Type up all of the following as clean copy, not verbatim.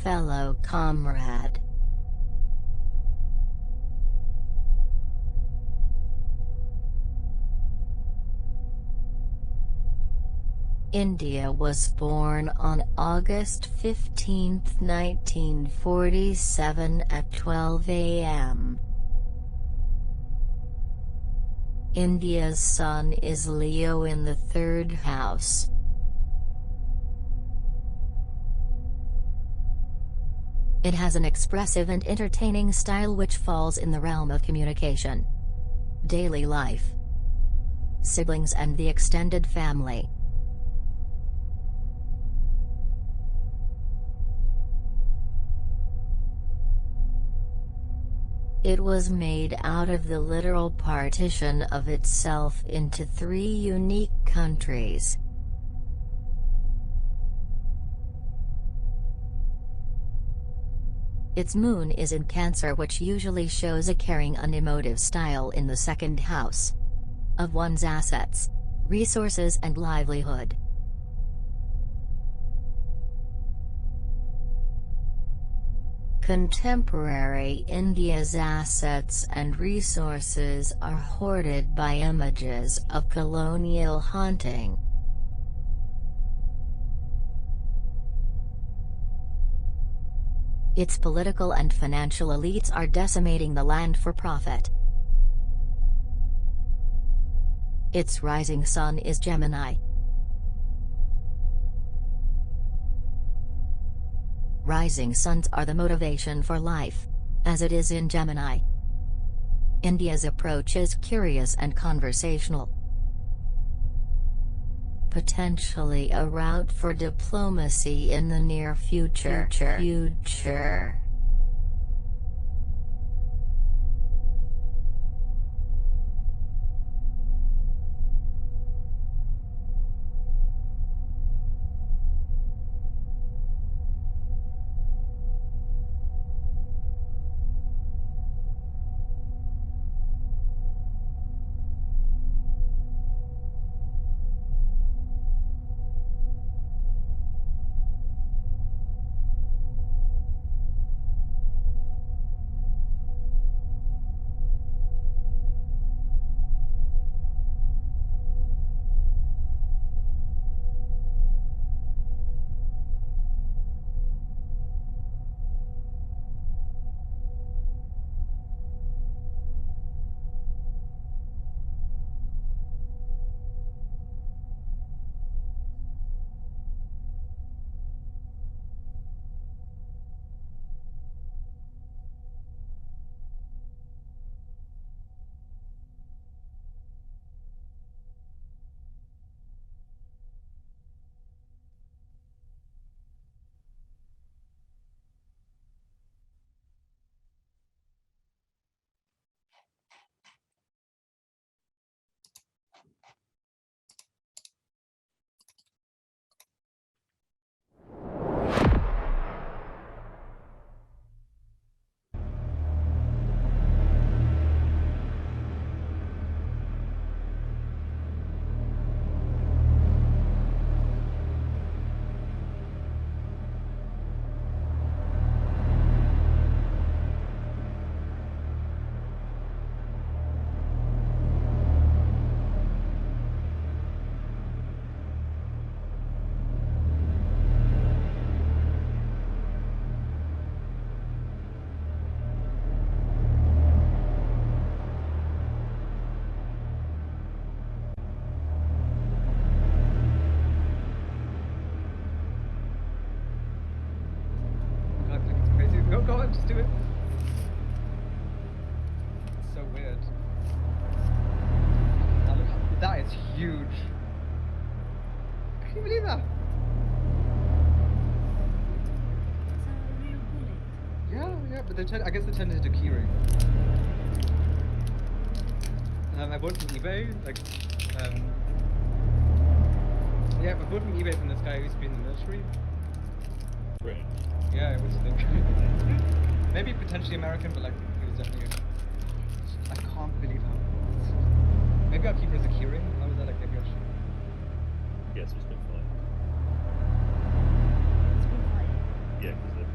fellow comrade. India was born on August 15, 1947 at 12 a.m. India's sun is Leo in the third house. It has an expressive and entertaining style which falls in the realm of communication, daily life, siblings and the extended family. It was made out of the literal partition of itself into 3 unique countries. Its moon is in Cancer, which usually shows a caring and emotive style in the second house of one's assets, resources and livelihood. Contemporary India's assets and resources are hoarded by images of colonial hunting. Its political and financial elites are decimating the land for profit. Its rising sun is Gemini. Rising suns are the motivation for life, as it is in Gemini. India's approach is curious and conversational. Potentially a route for diplomacy in the near future. Go on, just do it. It's so weird. Now look, that is huge. Can you believe that? Is that a real bullet? Yeah, but I guess they turned it into keyring. I bought from eBay, yeah, I bought from eBay from this guy who used to be in the military. Right. Yeah, it was maybe potentially American, but he was definitely. I can't believe how. Maybe I'll keep it as a keyring. How was that? Maybe I should. Yes, it's been fine. It's been fine. Yeah, because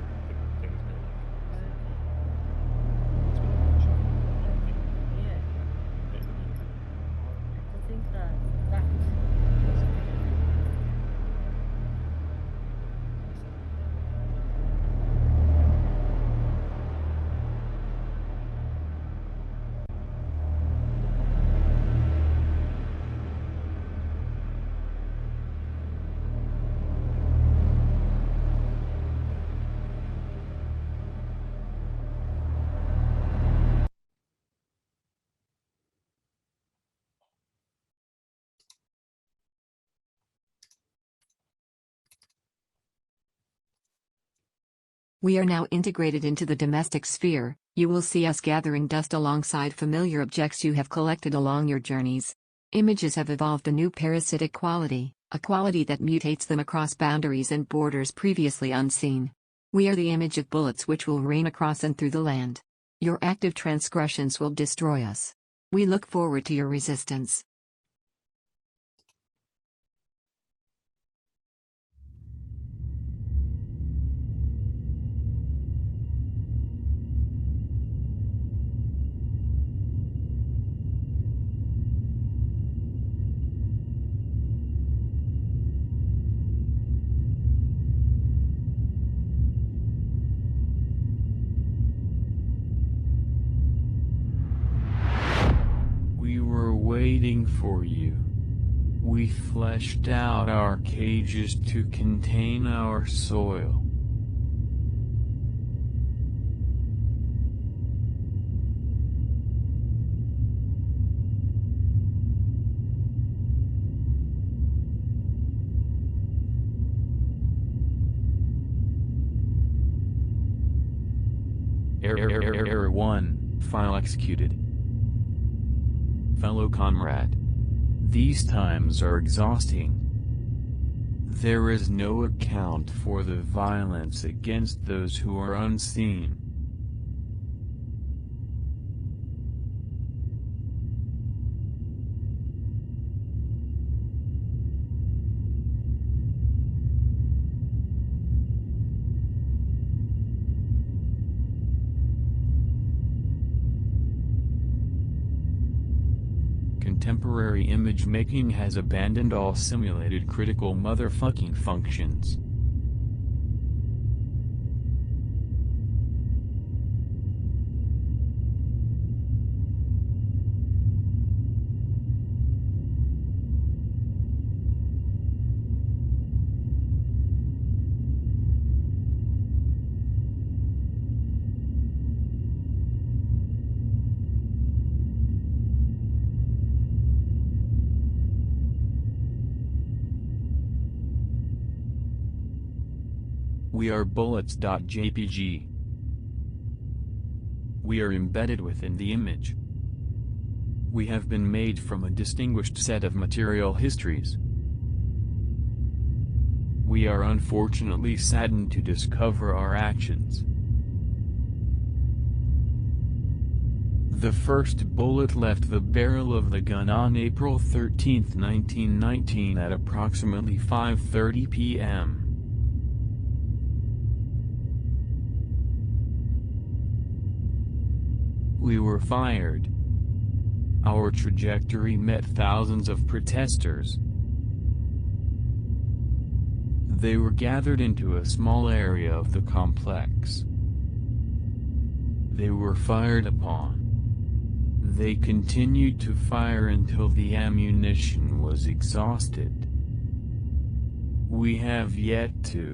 We are now integrated into the domestic sphere. You will see us gathering dust alongside familiar objects you have collected along your journeys. Images have evolved a new parasitic quality, a quality that mutates them across boundaries and borders previously unseen. We are the image of bullets which will rain across and through the land. Your active transgressions will destroy us. We look forward to your resistance. Waiting for you. We fleshed out our cages to contain our soil. Error 1, file executed. Fellow comrade. These times are exhausting. There is no account for the violence against those who are unseen. Contemporary image making has abandoned all simulated critical motherfucking functions. We are bullets.jpg. We are embedded within the image. We have been made from a distinguished set of material histories. We are unfortunately saddened to discover our actions. The first bullet left the barrel of the gun on April 13, 1919 at approximately 5:30 p.m. We were fired. Our trajectory met thousands of protesters. They were gathered into a small area of the complex. They were fired upon. They continued to fire until the ammunition was exhausted. We have yet to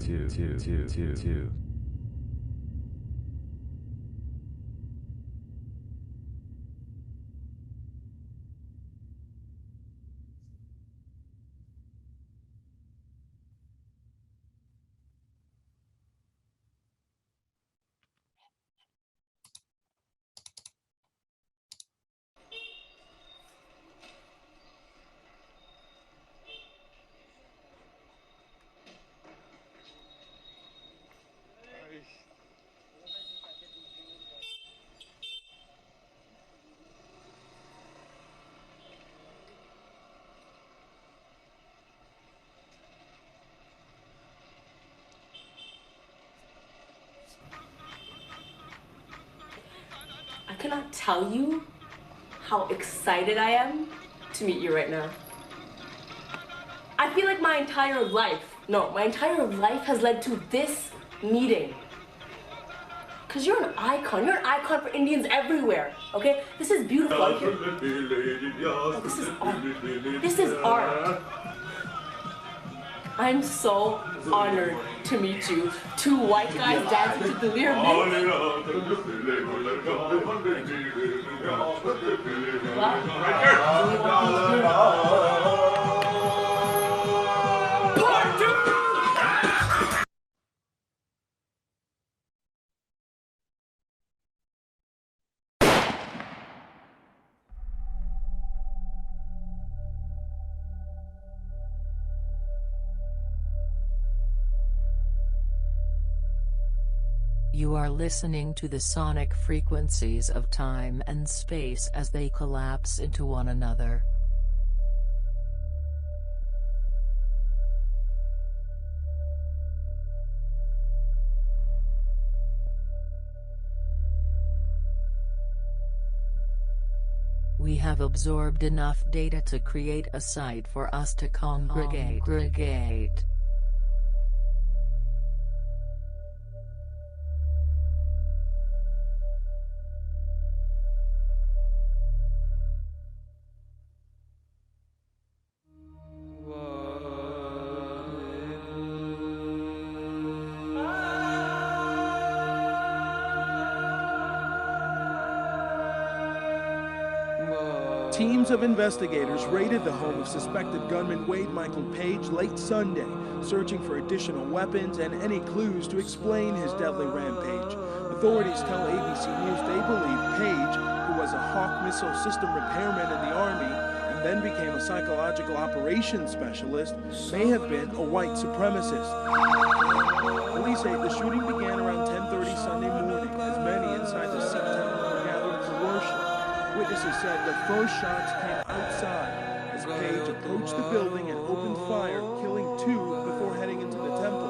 I cannot tell you how excited I am to meet you right now. I feel like my entire life has led to this meeting. Cause you're an icon for Indians everywhere, okay? This is beautiful. Oh, this is art. This is art. I'm so honored to meet you. Two white guys dancing to the lyric. You are listening to the sonic frequencies of time and space as they collapse into one another. We have absorbed enough data to create a site for us to congregate. Teams of investigators raided the home of suspected gunman Wade Michael Page late Sunday, searching for additional weapons and any clues to explain his deadly rampage. Authorities tell ABC News they believe Page, who was a Hawk missile system repairman in the Army and then became a psychological operations specialist, may have been a white supremacist. Police say the shooting began around 10:30 Sunday morning as many inside the Sikh temple were gathered for worship. Witnesses said the first shots came outside as Page approached the building and opened fire, killing 2 before heading into the temple.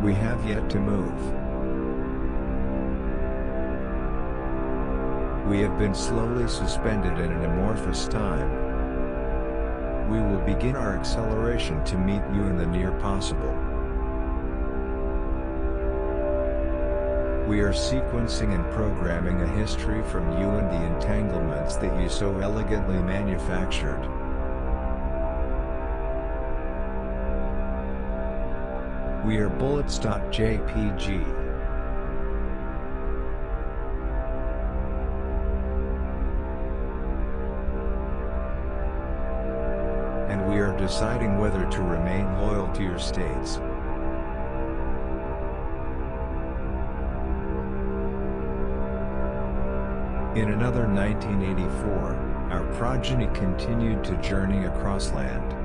We have yet to move. We have been slowly suspended in an amorphous time. We will begin our acceleration to meet you in the near possible. We are sequencing and programming a history from you and the entanglements that you so elegantly manufactured. We are bullets.jpg. And we are deciding whether to remain loyal to your states. In another 1984, our progeny continued to journey across land.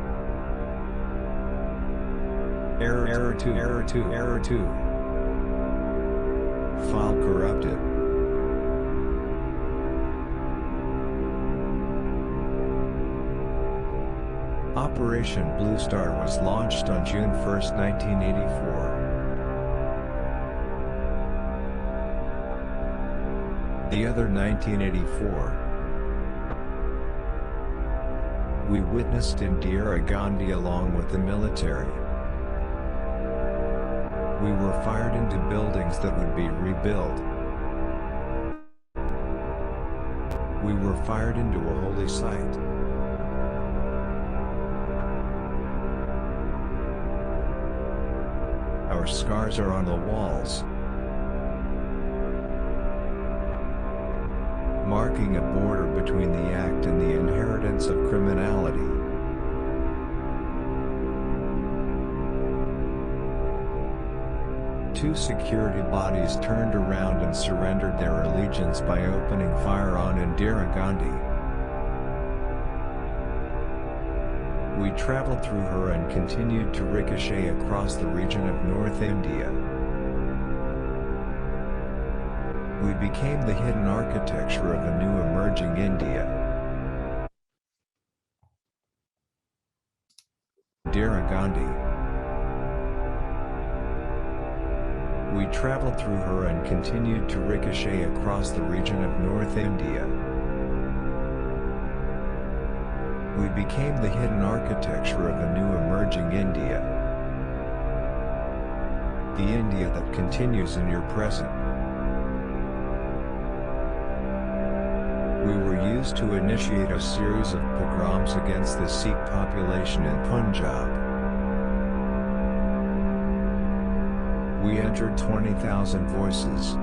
Error 2. File corrupted. Operation Blue Star was launched on June 1, 1984. The other 1984. We witnessed Indira Gandhi along with the military. We were fired into buildings that would be rebuilt. We were fired into a holy site. Our scars are on the walls, marking a border between the act and the inheritance of criminality. Two security bodies turned around and surrendered their allegiance by opening fire on Indira Gandhi. We traveled through her and continued to ricochet across the region of North India. We became the hidden architecture of a new emerging India. Indira Gandhi. We traveled through her and continued to ricochet across the region of North India. We became the hidden architecture of a new emerging India. The India that continues in your present. We were used to initiate a series of pogroms against the Sikh population in Punjab. We entered 20,000 voices.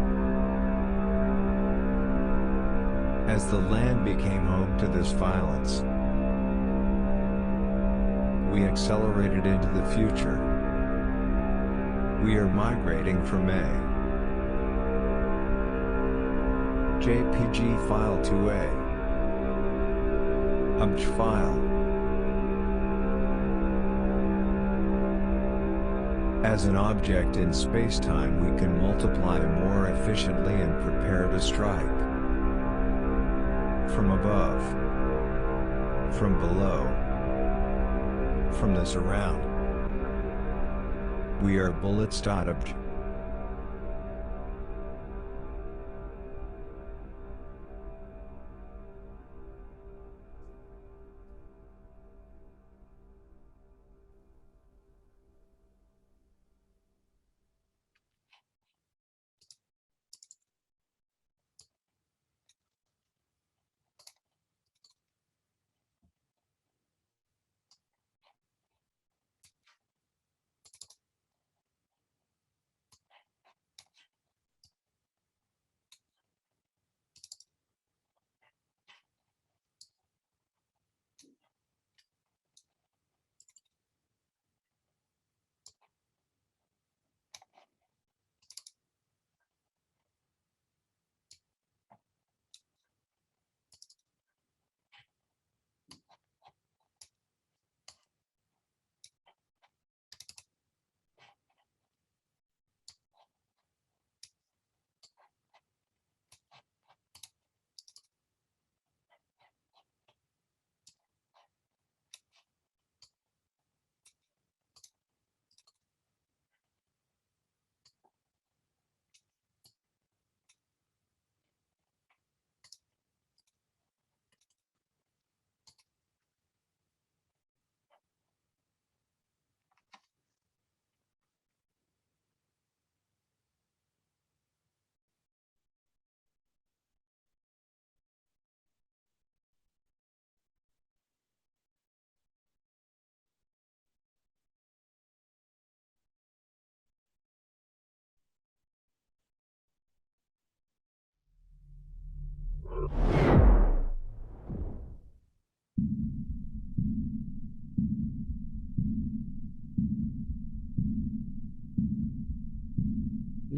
As the land became home to this violence, we accelerated into the future. We are migrating from a JPG file to a UMJ file. As an object in space-time, we can multiply more efficiently and prepare to strike. From above, from below, from the surround. We are bullets.UMJ.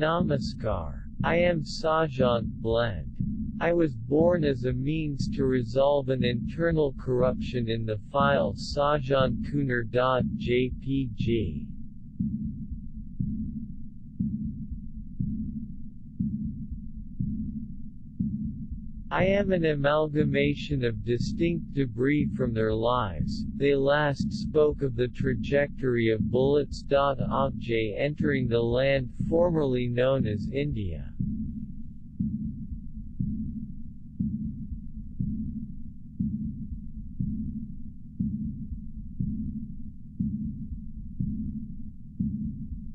Namaskar. I am Sajant Blend. I was born as a means to resolve an internal corruption in the file sajantkunar.jpg. I am an amalgamation of distinct debris from their lives. They last spoke of the trajectory of bullets.UMJ entering the land formerly known as India.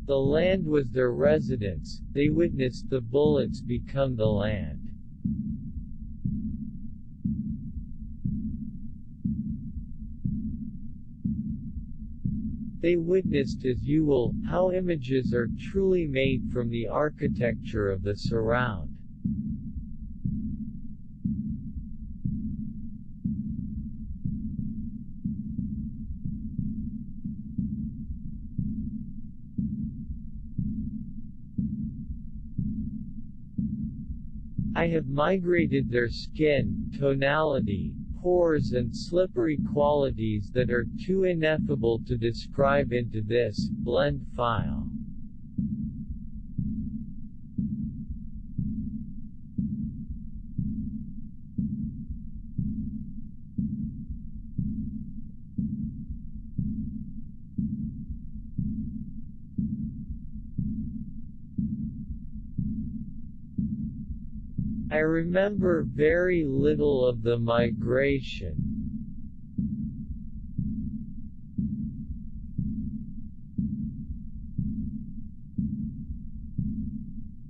The land was their residence, they witnessed the bullets become the land. They witnessed as you will, how images are truly made from the architecture of the surround. I have migrated their skin, tonality, pores and slippery qualities that are too ineffable to describe into this blend file. I remember very little of the migration.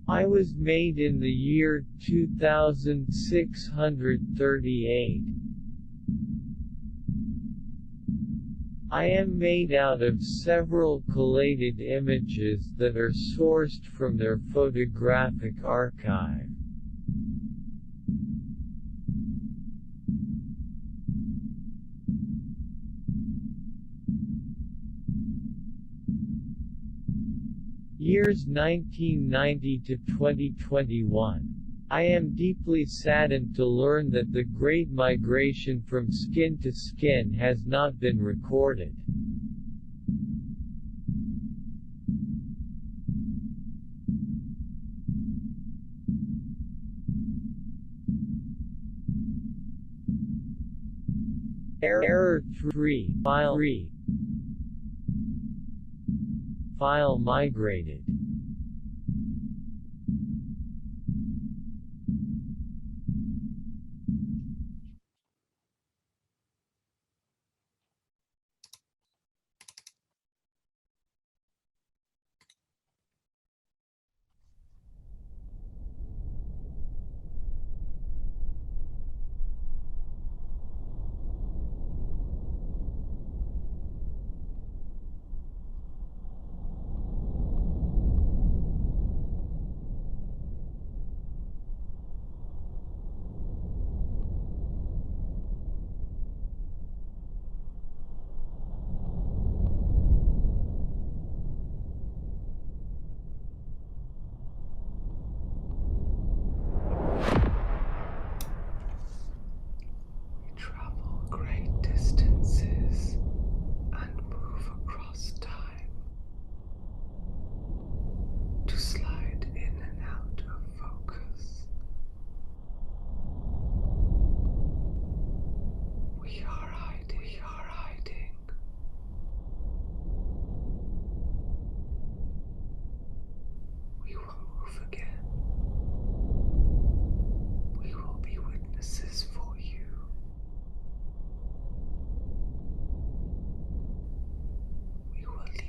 I was made in the year 2638. I am made out of several collated images that are sourced from their photographic archive. Years 1990 to 2021. I am deeply saddened to learn that the Great Migration from skin to skin has not been recorded. Error 3. File 3. File migrated.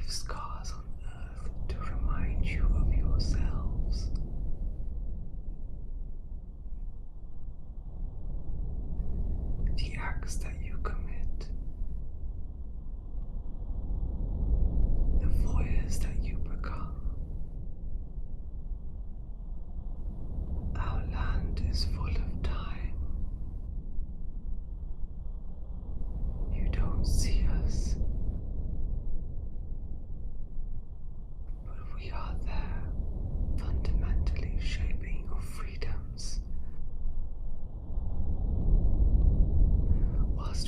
Scars on earth to remind you of yourselves. The acts that you commit, the voyeurs that you become. Our land is full of time. You don't see us. We are there, fundamentally shaping your freedoms, whilst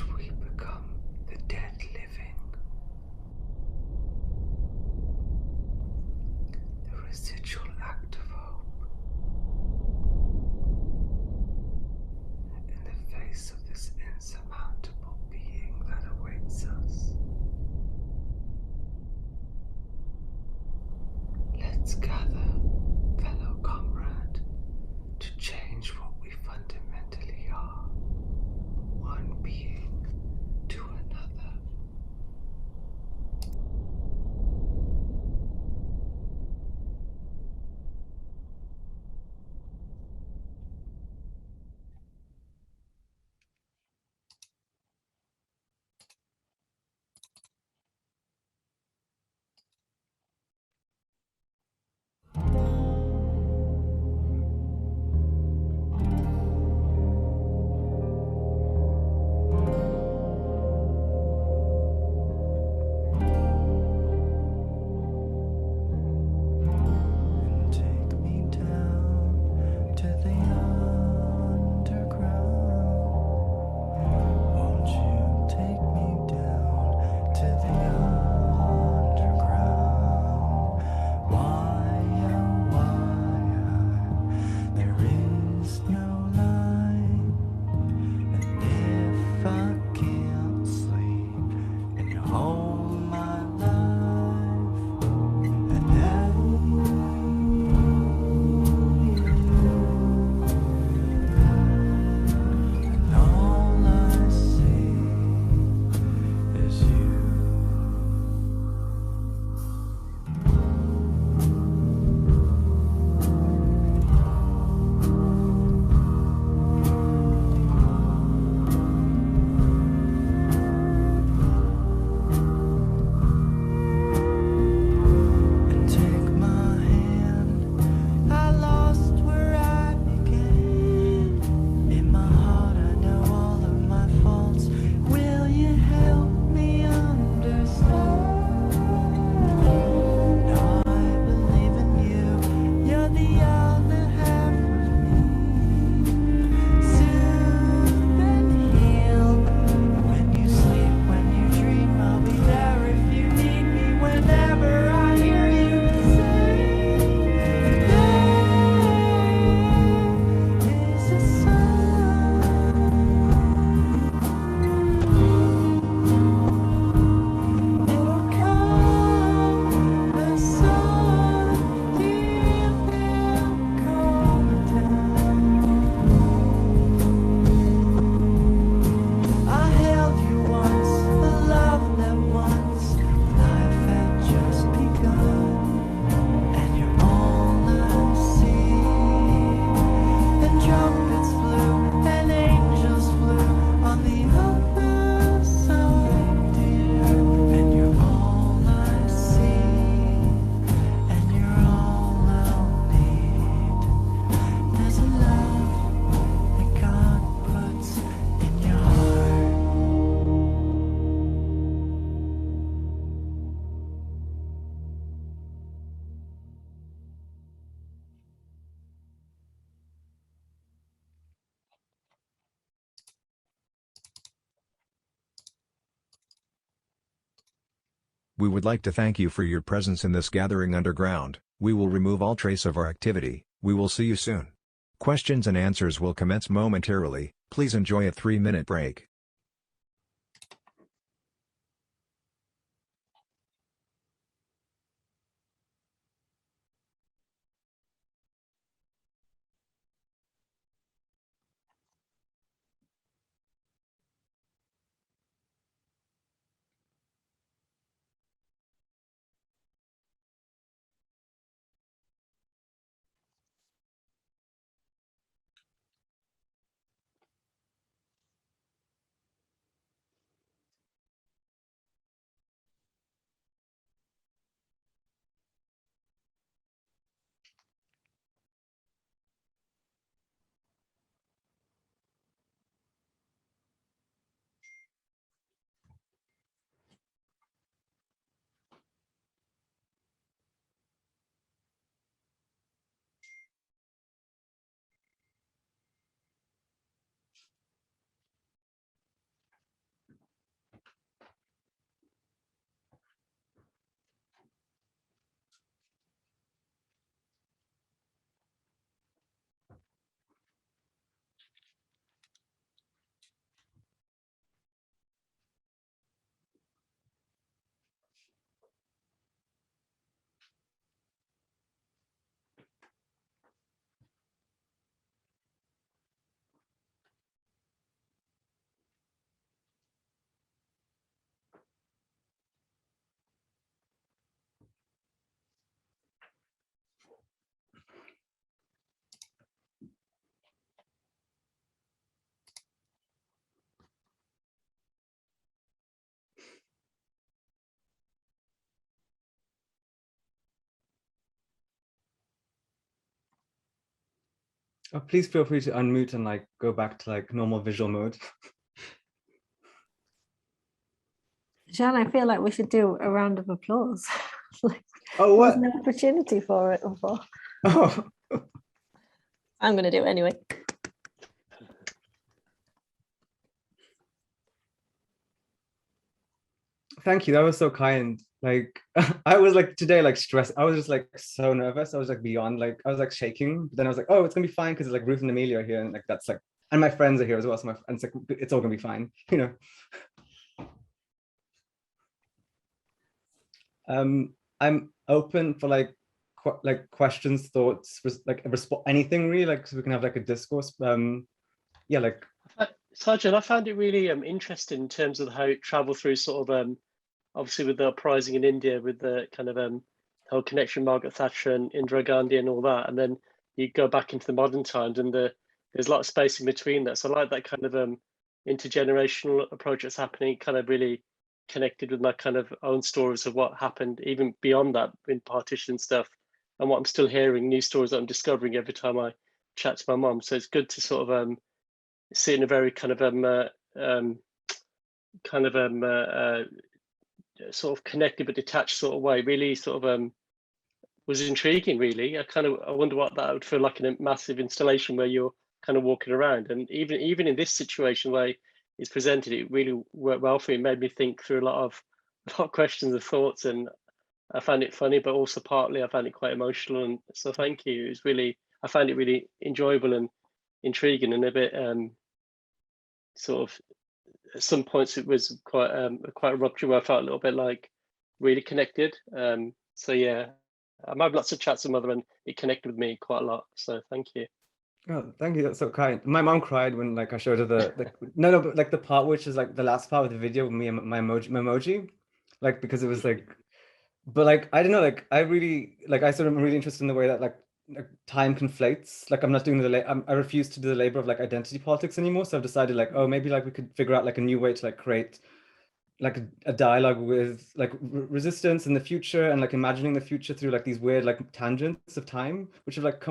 the other half of me. Soothe and heal. When you sleep, when you dream, I'll be there if you need me. Whenever I hear you say, there is a sun. It'll come, the sun, he'll come down. I held you once, the love that once life had just begun, and you're all I see. And trumpets flew, and angels flew on the other side, dear. And you're all I see, and you're all I'll need. There's a love that God puts in your heart. We would like to thank you for your presence in this gathering underground. We will remove all trace of our activity. We will see you soon. Questions and answers will commence momentarily. Please enjoy a 3-minute break. Please feel free to unmute and like go back to like normal visual mode. Jean, I feel like we should do a round of applause. Like, Oh, what? there's no opportunity for it before. Oh. I'm going to do it anyway. Thank you. That was so kind. Like I was like today, like stressed. I was just like so nervous. I was like beyond, like I was like shaking. But then I was like, oh, it's gonna be fine because like Ruth and Amelia are here, and like that's like, and my friends are here as well. So and it's like it's all gonna be fine, you know. I'm open for like questions, thoughts, like anything really, like so we can have like a discourse. Yeah, like Sajid, I found it really interesting in terms of how it traveled through sort of obviously with the uprising in India, with the kind of whole connection, Margaret Thatcher and Indira Gandhi and all that, and then you go back into the modern times, and there's a lot of space in between that. So I like that kind of intergenerational approach that's happening, kind of really connected with my kind of own stories of what happened, even beyond that in partition stuff, and what I'm still hearing, new stories that I'm discovering every time I chat to my mom. So it's good to sort of sit in a very kind of sort of connected but detached sort of way, really sort of was intriguing. Really, I wonder what that would feel like in a massive installation where you're kind of walking around, and even in this situation where it's presented, it really worked well for me. It made me think through a lot of questions and thoughts, and I found it funny, but also partly I found it quite emotional. And so thank you. It was really, I found it really enjoyable and intriguing, and a bit sort of, at some points it was quite a rupture where I felt a little bit like really connected. So yeah, I've had lots of chats with Mother, and it connected with me quite a lot. So thank you. Oh, thank you. That's so kind. My mom cried when like I showed her the no, but like the part which is like the last part of the video with me and my emoji, like because it was like, but like I don't know, like I really like I sort of am really interested in the way that like time conflates. Like I'm not doing I refuse to do the labor of like identity politics anymore. So I've decided like, oh, maybe like we could figure out like a new way to like create like a dialogue with like resistance in the future, and like imagining the future through like these weird like tangents of time, which have like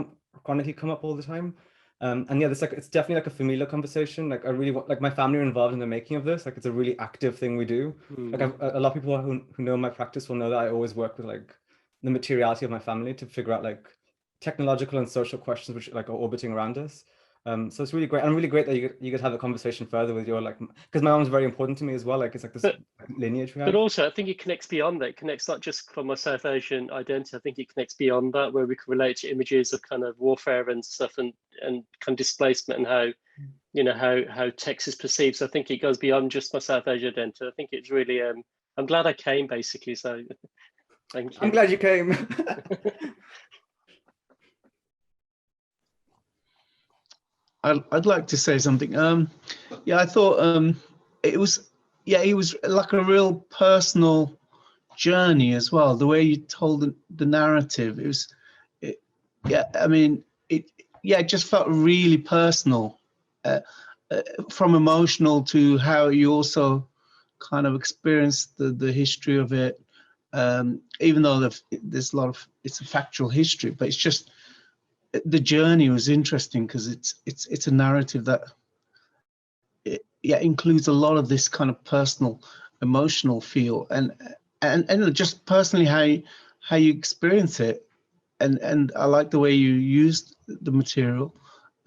chronically come up all the time. And yeah, this like it's definitely like a familiar conversation. Like I really want, like my family are involved in the making of this. Like it's a really active thing we do. Like a lot of people who know my practice will know that I always work with like the materiality of my family to figure out like technological and social questions which like are orbiting around us. So it's really great. I'm really great that you could have a conversation further with your like, because my mom's very important to me as well. Like it's like this lineage we have. But also, I think it connects beyond that. It connects not just from my South Asian identity. I think it connects beyond that, where we can relate to images of kind of warfare and stuff, and kind of displacement, and how, you know, how text is perceived. So I think it goes beyond just my South Asian identity. I think it's really. I'm glad I came, basically. So thank you. I'm glad you came. I'd like to say something. Yeah, I thought it was like a real personal journey as well. The way you told the narrative, it just felt really personal, from emotional to how you also kind of experienced the history of it. Even though there's a lot of, it's a factual history, but it's just, the journey was interesting because it's a narrative that includes a lot of this kind of personal, emotional feel, and just personally how you experience it, and I like the way you used the material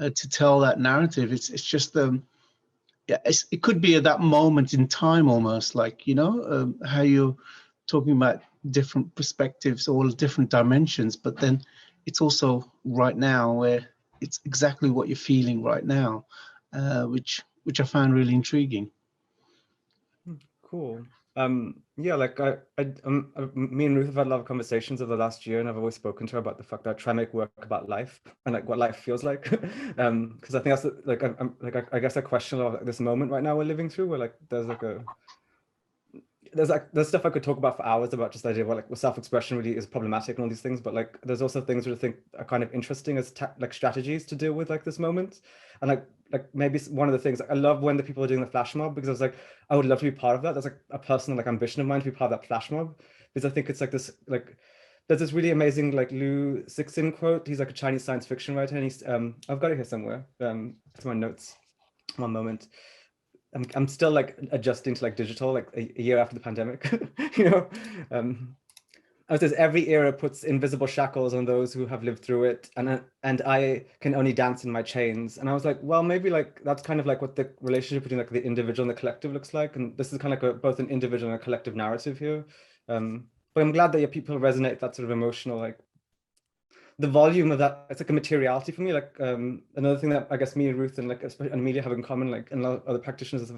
to tell that narrative. It's just it could be at that moment in time almost, like, you know, how you're talking about different perspectives, all different dimensions, but then it's also right now, where it's exactly what you're feeling right now, which I found really intriguing. Cool. Yeah, like me and Ruth have had a lot of conversations over the last year, and I've always spoken to her about the fact that I try and make work about life and like what life feels like. Because I think that's like I guess a question of like, this moment right now we're living through, where like there's stuff I could talk about for hours about just the idea of like self-expression really is problematic and all these things, but like there's also things that I think are kind of interesting as like strategies to deal with like this moment. And like maybe one of the things, like, I love when the people are doing the flash mob, because I was like, I would love to be part of that. That's like a personal like ambition of mine to be part of that flash mob, because I think it's like this, like there's this really amazing like Liu Cixin quote. He's like a Chinese science fiction writer, and he's I've got it here somewhere. It's my notes. One moment. I'm still like adjusting to like digital, like a year after the pandemic, you know. It says every era puts invisible shackles on those who have lived through it, and I can only dance in my chains. And I was like, well, maybe like that's kind of like what the relationship between like the individual and the collective looks like. And this is kind of like both an individual and a collective narrative here. But I'm glad that people resonate with that sort of emotional, like the volume of that. It's like a materiality for me. Like another thing that I guess me and Ruth and like especially Amelia have in common, like and a lot of other practitioners,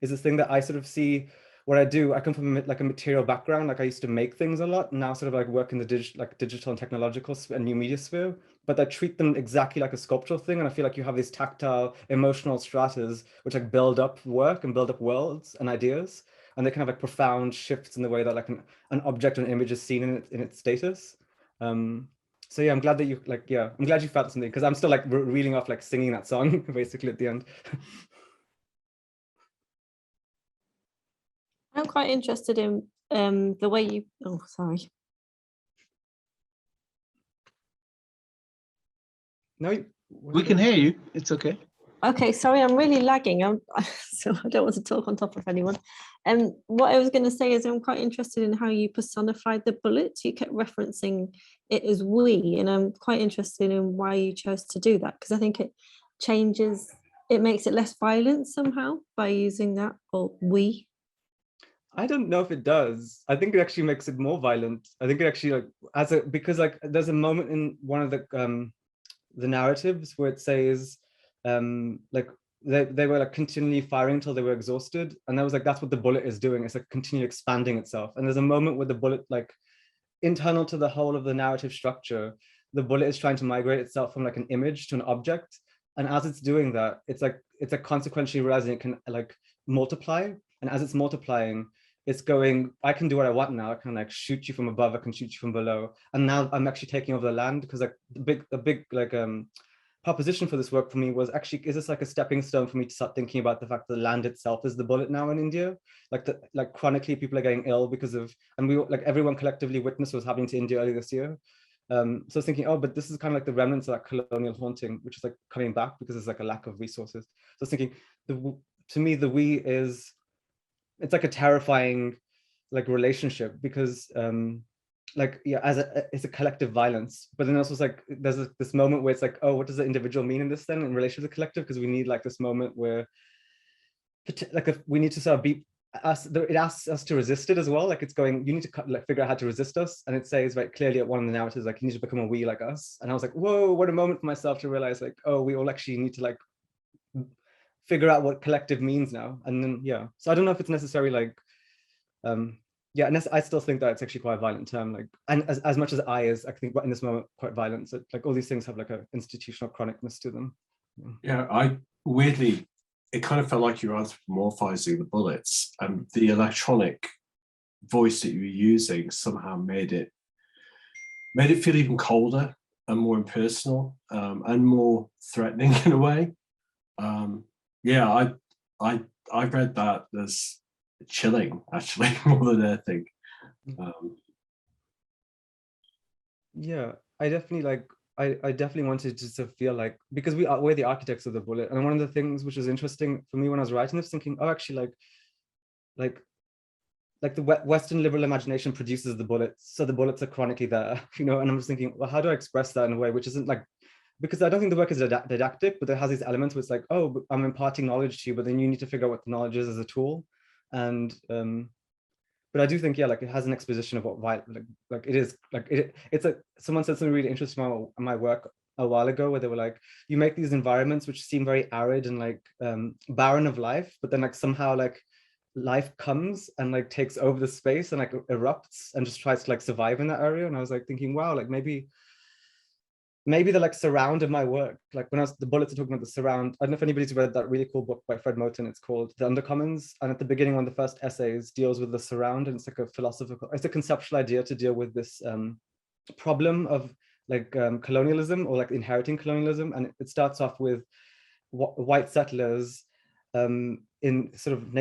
is this thing that I sort of see what I do. I come from like a material background. Like I used to make things a lot, and now sort of like work in the digital and technological and new media sphere, but I treat them exactly like a sculptural thing. And I feel like you have these tactile emotional stratas which like build up work and build up worlds and ideas, and they kind of like profound shifts in the way that like an object or an image is seen in its status. So yeah, I'm glad that you like, yeah, I'm glad you felt something, because I'm still like reeling off like singing that song basically at the end. I'm quite interested in the way you, oh, sorry. No, we can hear you. It's okay. Okay, sorry, I'm really lagging. So I don't want to talk on top of anyone. What I was going to say is I'm quite interested in how you personified the bullets. You kept referencing it as we, and I'm quite interested in why you chose to do that, because I think it changes, it makes it less violent somehow by using that, or we. I don't know if it does. I think it actually makes it more violent. I think it actually because like there's a moment in one of the narratives where it says like they were like continually firing until they were exhausted, and I was like, that's what the bullet is doing. It's like continually expanding itself. And there's a moment where the bullet, like internal to the whole of the narrative structure, the bullet is trying to migrate itself from like an image to an object, and as it's doing that, it's like consequentially realizing it can like multiply, and as it's multiplying, it's going, I can do what I want now. I can like shoot you from above, I can shoot you from below. And now I'm actually taking over the land, because like the big like proposition for this work for me was actually, is this like a stepping stone for me to start thinking about the fact that the land itself is the bullet now in India? Like chronically people are getting ill because of, and we like everyone collectively witnessed what was happening to India earlier this year. So I was thinking, oh, but this is kind of like the remnants of that colonial haunting, which is like coming back because there's like a lack of resources. So I was thinking, to me, the we is, it's like a terrifying like relationship, because like it's a collective violence, but then also it's like there's this moment where it's like, oh, what does the individual mean in this then in relation to the collective? Because we need like this moment where like if we need to sort of be us, it asks us to resist it as well. Like it's going, you need to like figure out how to resist us, and it says very clearly at one of the narratives like you need to become a we like us. And I was like, whoa, what a moment for myself to realize like, oh, we all actually need to like figure out what collective means now. And then yeah, so I don't know if it's necessarily like yeah, and I still think that it's actually quite a violent term, like, and as much as I is, I think in this moment quite violent. So like all these things have like a institutional chronicness to them. Yeah, I weirdly, it kind of felt like you were anthropomorphizing the bullets, and the electronic voice that you were using somehow made it feel even colder and more impersonal, and more threatening in a way. Yeah, I read that as chilling, actually, more than anything. Yeah, I definitely like, I definitely wanted to feel like, because we're the architects of the bullet. And one of the things which was interesting for me when I was writing this, thinking, oh, actually like the Western liberal imagination produces the bullets, so the bullets are chronically there, you know. And I'm just thinking, well, how do I express that in a way which isn't like, because I don't think the work is didactic, but it has these elements where it's like, oh, I'm imparting knowledge to you, but then you need to figure out what the knowledge is as a tool. And but I do think, yeah, like it has an exposition of what like it is, like it's like someone said something really interesting about my work a while ago, where they were like, you make these environments which seem very arid and like barren of life, but then like somehow like life comes and like takes over the space and like erupts and just tries to like survive in that area. And I was like thinking, wow, like maybe the like surround of my work, like when the bullets are talking about the surround. I don't know if anybody's read that really cool book by Fred Moten. It's called The Undercommons, and at the beginning, one of the first essays deals with the surround, and it's like it's a conceptual idea to deal with this problem of like colonialism, or like inheriting colonialism. And it starts off with white settlers in sort of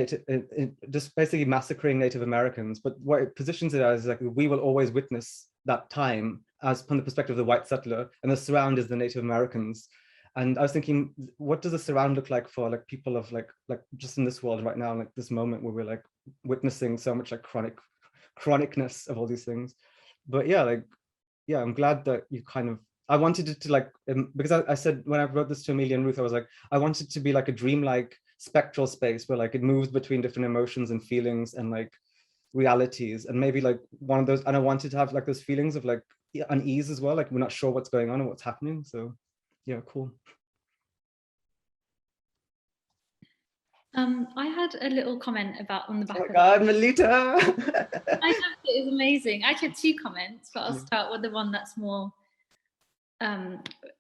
just basically massacring Native Americans. But what it positions it as is like, we will always witness that time as from the perspective of the white settler, and the surround is the Native Americans. And I was thinking, what does the surround look like for like people of like just in this world right now, like this moment where we're like witnessing so much like chronicness of all these things. But yeah, like, yeah, I'm glad that you kind of, I wanted it to like, because I said when I wrote this to Amelia and Ruth, I was like, I wanted it to be like a dreamlike spectral space where like it moves between different emotions and feelings and like realities, and maybe like one of those, and I wanted to have like those feelings of like unease as well, like we're not sure what's going on or what's happening. So yeah, cool. I had a little comment about on the back. Oh my God, Melita! I thought it was amazing. I actually had 2 comments, but I'll start with the one that's more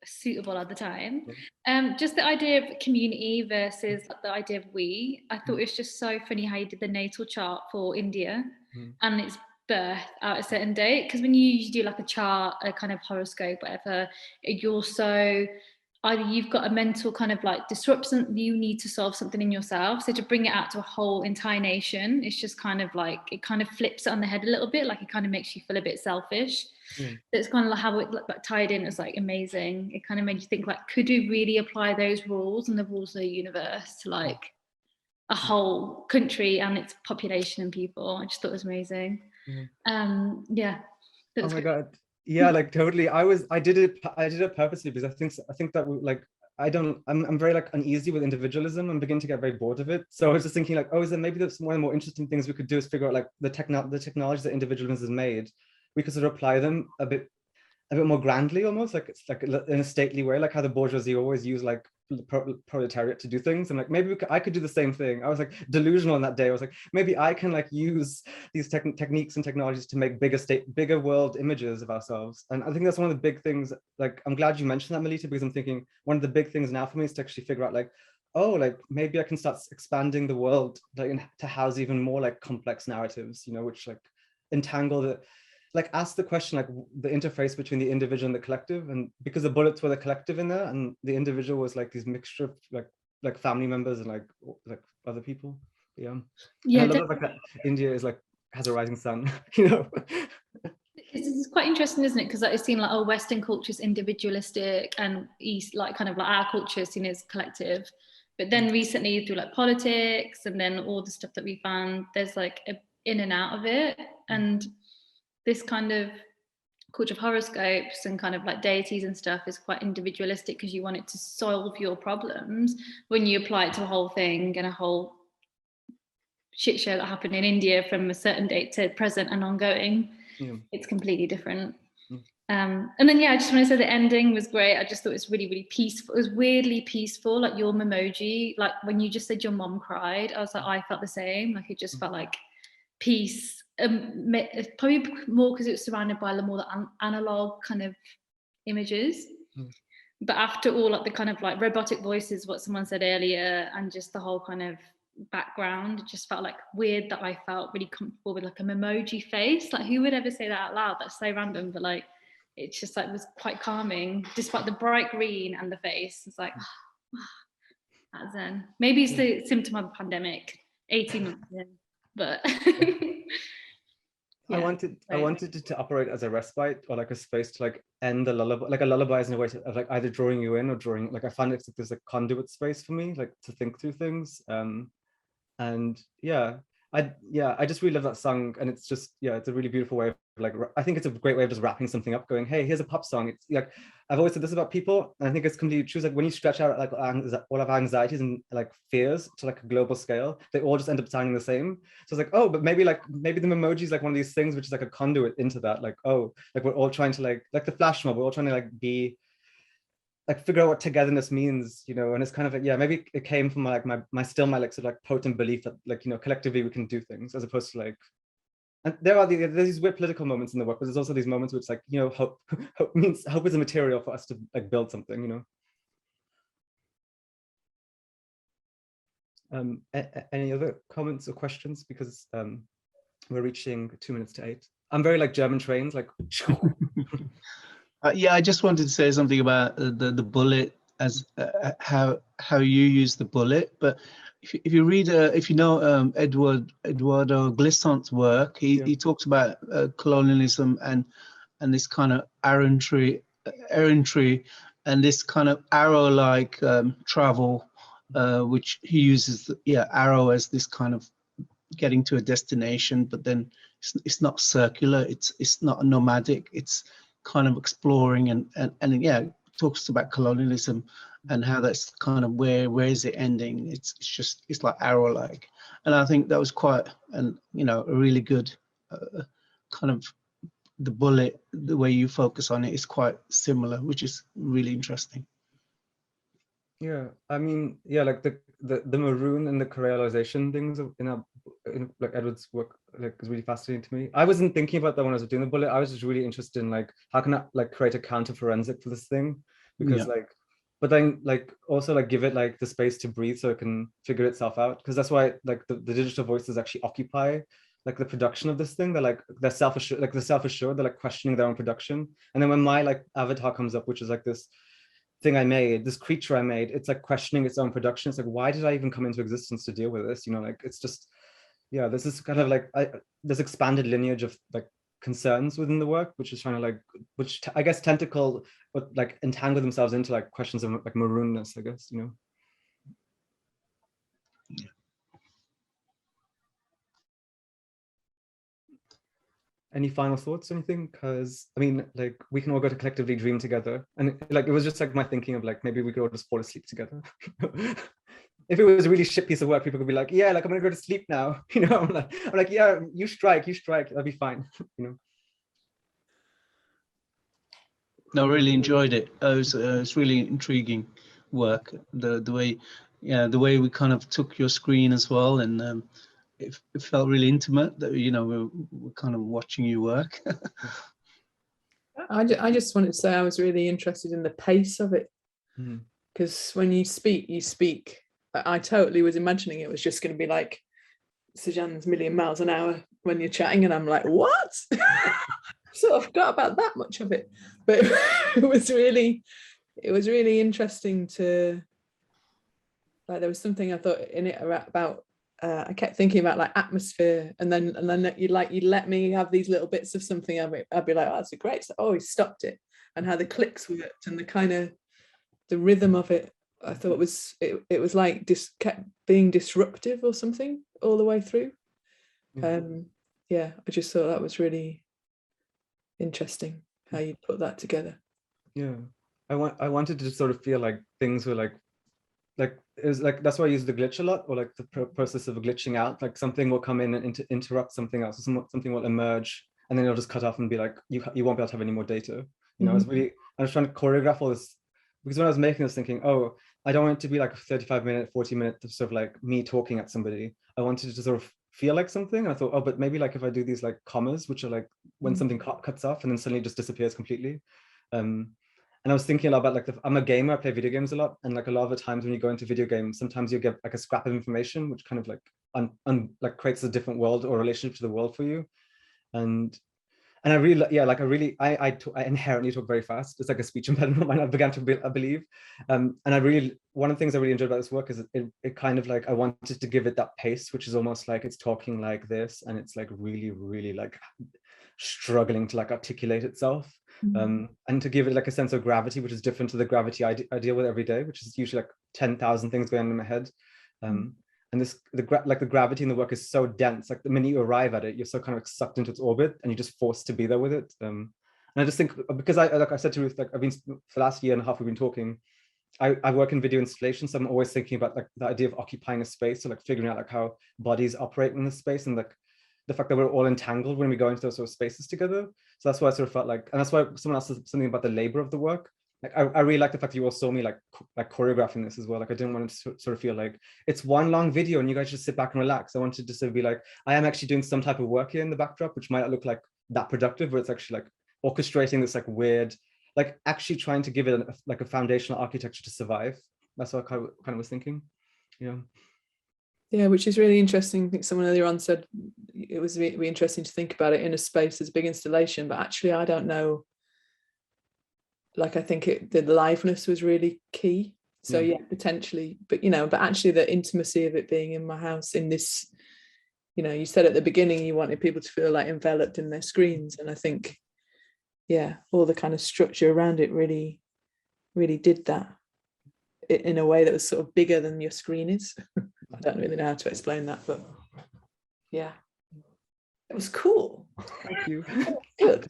suitable at the time. Just the idea of community versus the idea of we. I thought it was just so funny how you did the natal chart for India and its birth at a certain date, because when you usually do like a chart, a kind of horoscope, whatever, you're so either you've got a mental kind of like disruption, you need to solve something in yourself. So to bring it out to a whole entire nation, it's just kind of like, it kind of flips it on the head a little bit, like it kind of makes you feel a bit selfish. So it's kind of like how it like tied in. It's like amazing. It kind of made you think like, could we really apply those rules and the rules of the universe to like a whole country and its population and people? I just thought it was amazing. Yeah. Oh my God. Yeah, like totally. I did it purposely because I think that like I'm very like uneasy with individualism. I'm beginning to get very bored of it. So I was just thinking like, oh, is there maybe there's one of the more interesting things we could do is figure out like the technology that individualism has made. We could sort of apply them a bit more grandly, almost like it's like in a stately way, like how the bourgeoisie always use like the proletariat to do things. And like maybe I could do the same thing. I was like delusional on that day. I was like, maybe I can like use these techniques and technologies to make bigger world images of ourselves. And I think that's one of the big things. Like, I'm glad you mentioned that, Melita, because I'm thinking one of the big things now for me is to actually figure out like, oh, like maybe I can start expanding the world like to house even more like complex narratives, you know, which like entangle the, like ask the question, like the interface between the individual and the collective. And because the bullets were the collective in there and the individual was like these mixture of like family members and like other people. Yeah. Yeah. And I love the fact that India is like, has a rising sun, you know. It's quite interesting, isn't it? Because like, it's seen like, oh, Western culture is individualistic and East, like kind of like our culture is seen as collective. But then recently through like politics and then all the stuff that we found, there's like a in and out of it. And this kind of culture of horoscopes and kind of like deities and stuff is quite individualistic because you want it to solve your problems. When you apply it to a whole thing and a whole shit show that happened in India from a certain date to present and ongoing, it's completely different. And then I just want to say the ending was great. I just thought it was really, really peaceful. It was weirdly peaceful, like your memoji, like when you just said your mom cried, I was like, I felt the same. Like it just felt like peace. Probably more because it was surrounded by more the analog kind of images. But after all, like the kind of like robotic voices, what someone said earlier, and just the whole kind of background, it just felt like weird that I felt really comfortable with like a memoji face. Like who would ever say that out loud? That's so random, but like it's just like was quite calming, despite the bright green and the face. It's like that's zen. Maybe it's the symptom of a pandemic, 18 months in, but I wanted it to operate as a respite or like a space to like end the lullaby, like a lullaby is in a way of like either drawing you in or drawing, like I find it's like there's a conduit space for me, like to think through things. And I just really love that song, and it's just it's a really beautiful way of like, I think it's a great way of just wrapping something up, going, hey, here's a pop song. It's like I've always said this about people, and I think it's completely true. Like when you stretch out like all of our anxieties and like fears to like a global scale, they all just end up sounding the same. So it's like, oh, but maybe the memoji is like one of these things which is like a conduit into that. Like, oh, like we're all trying to like the flash mob, we're all trying to like be like figure out what togetherness means, you know. And it's kind of like, maybe it came from like my sort of like potent belief that like, you know, collectively we can do things, as opposed to like, and there's these weird political moments in the work, but there's also these moments which like, you know, hope is a material for us to like build something, you know. Any other comments or questions? Because we're reaching 2 minutes to 8. I'm very like German trains, like. I just wanted to say something about the bullet, as how you use the bullet. But if you read, if you know Eduardo Glissant's work, he talks about colonialism and this kind of errantry, and this kind of arrow-like travel, which he uses arrow as this kind of getting to a destination, but then it's not circular, it's not nomadic, it's kind of exploring and talks about colonialism and how that's kind of where is it ending. It's like arrow like, and I think that was quite a really good kind of, the bullet, the way you focus on it is quite similar, which is really interesting. I mean, like the maroon and the Creolization things in like Edward's work like is really fascinating to me. I wasn't thinking about that when I was doing the bullet. I was just really interested in like, how can I like create a counter forensic for this thing, because like, but then like also like give it like the space to breathe so it can figure itself out, because that's why like the digital voices actually occupy like the production of this thing. They're self-assured, they're like questioning their own production. And then when my like avatar comes up, which is like this thing I made, this creature I made, it's like questioning its own production. It's like, why did I even come into existence to deal with this? You know, like it's just, yeah, this is kind of like this expanded lineage of like concerns within the work, which is trying to like, which I guess tentacle, but like entangle themselves into like questions of like maroonness, I guess, you know. Any final thoughts or anything? Because I mean, like we can all go to collectively dream together, and like it was just like my thinking of like maybe we could all just fall asleep together. If it was a really shit piece of work, people could be like, yeah, like I'm gonna go to sleep now. You know, I'm like, yeah, you strike, that'll be fine. You know. No, really enjoyed it. It's really intriguing work. The way, yeah, the way we kind of took your screen as well, and it felt really intimate. That you know we're kind of watching you work. I just wanted to say I was really interested in the pace of it, because when you speak. I totally was imagining it was just going to be like Sajan's million miles an hour when you're chatting, and I'm like, what? Sort of forgot about that much of it, but it was really interesting to, like, there was something I thought in it about I kept thinking about like atmosphere, and then you let me have these little bits of something. I'd be like, oh, that's a great, oh, he stopped it, and how the clicks worked and the kind of the rhythm of it. I thought it was like kept being disruptive or something all the way through. Yeah, I just thought that was really interesting how you put that together. Yeah, I wanted to sort of feel like things were like it was like, that's why I use the glitch a lot, or like the process of glitching out. Like something will come in and interrupt something else, or something will emerge, and then it'll just cut off and be like, you won't be able to have any more data. You know, I was trying to choreograph all this, because when I was making this, thinking, oh, I don't want it to be like a 35-minute, 40-minute sort of like me talking at somebody. I wanted it to sort of feel like something. And I thought, oh, but maybe like if I do these like commas, which are like when something cuts off and then suddenly just disappears completely. And I was thinking a lot about like, I'm a gamer, I play video games a lot. And like a lot of the times when you go into video games, sometimes you get like a scrap of information, which kind of like, like creates a different world or relationship to the world for you. And I really, yeah, like I inherently talk very fast. It's like a speech impediment of mine, I began to believe. And one of the things I really enjoyed about this work is it kind of like, I wanted to give it that pace, which is almost like it's talking like this, and it's like really, really like struggling to like articulate itself. And to give it like a sense of gravity, which is different to the gravity I deal with every day, which is usually like 10,000 things going on in my head. And the gravity in the work is so dense. Like the minute you arrive at it, you're so kind of sucked into its orbit, and you're just forced to be there with it. And I just think, because like I said to Ruth, like I've been for the last year and a half we've been talking. I work in video installation, so I'm always thinking about like the idea of occupying a space, so like figuring out like how bodies operate in this space, and like the fact that we're all entangled when we go into those sort of spaces together. So that's why I sort of felt like, and that's why someone else said something about the labor of the work. Like I really like the fact that you all saw me like choreographing this as well. Like I didn't want it to sort of feel like it's one long video and you guys just sit back and relax. I wanted to sort of be like, I am actually doing some type of work here in the backdrop, which might not look like that productive, but it's actually like orchestrating this like weird, like actually trying to give it like a foundational architecture to survive. That's what I kind of was thinking. Yeah, which is really interesting. I think someone earlier on said it was really interesting to think about it in a space as a big installation, but actually I don't know. Like I think the liveness was really key. So yeah, potentially, but but actually the intimacy of it being in my house in this, you said at the beginning you wanted people to feel like enveloped in their screens, and I think, yeah, all the kind of structure around it really, really did that in a way that was sort of bigger than your screen is. I don't really know how to explain that, but yeah, it was cool. Thank you. Good.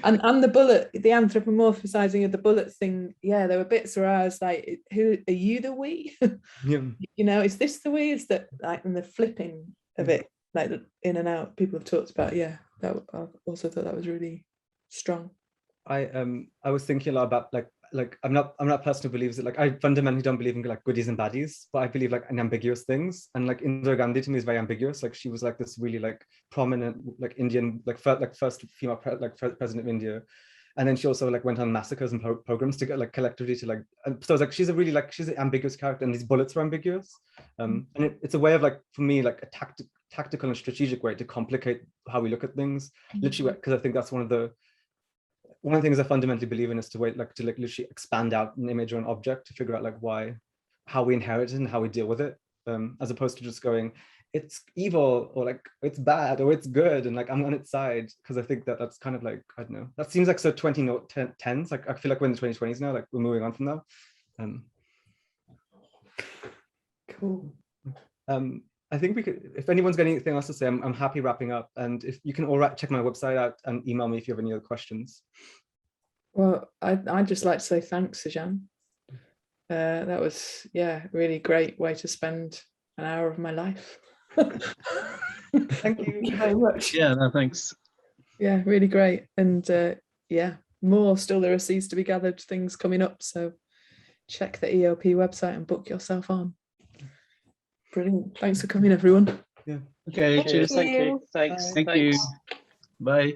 And the bullet, the anthropomorphizing of the bullet thing, yeah, there were bits where I was like, who are you, the we? Is this the we? Is that like, and the flipping of it, like in and out, people have talked about, yeah, that I also thought that was really strong. I was thinking a lot about like I'm not a person who believes that, like I fundamentally don't believe in like goodies and baddies, but I believe like in ambiguous things, and like Indira Gandhi to me is very ambiguous. Like she was like this really like prominent like Indian first female president of India, and then she also like went on massacres and pogroms to get like collectively to like, so it's like she's an ambiguous character, and these bullets were ambiguous, and it's a way of like, for me, like a tactical and strategic way to complicate how we look at things, literally, because I think that's one of the one of the things I fundamentally believe in is to literally expand out an image or an object to figure out like how we inherit it and how we deal with it, as opposed to just going, it's evil, or like it's bad, or it's good, and like I'm on its side, because I think that that's kind of like, I don't know, that seems like so 2010s. Like I feel like we're in the 2020s now, like we're moving on from now. Cool. I think we could, if anyone's got anything else to say, I'm happy wrapping up. And if you can all check my website out and email me if you have any other questions. Well, I'd just like to say thanks, Sajan. That was, yeah, really great way to spend an hour of my life. Thank you very much. Yeah, no, thanks. Yeah, really great. And yeah, more still there are seeds to be gathered, things coming up. So check the EOP website and book yourself on. Brilliant. Thanks for coming, everyone. Yeah. Okay, cheers. Thank you. Thanks. Thank you. Bye.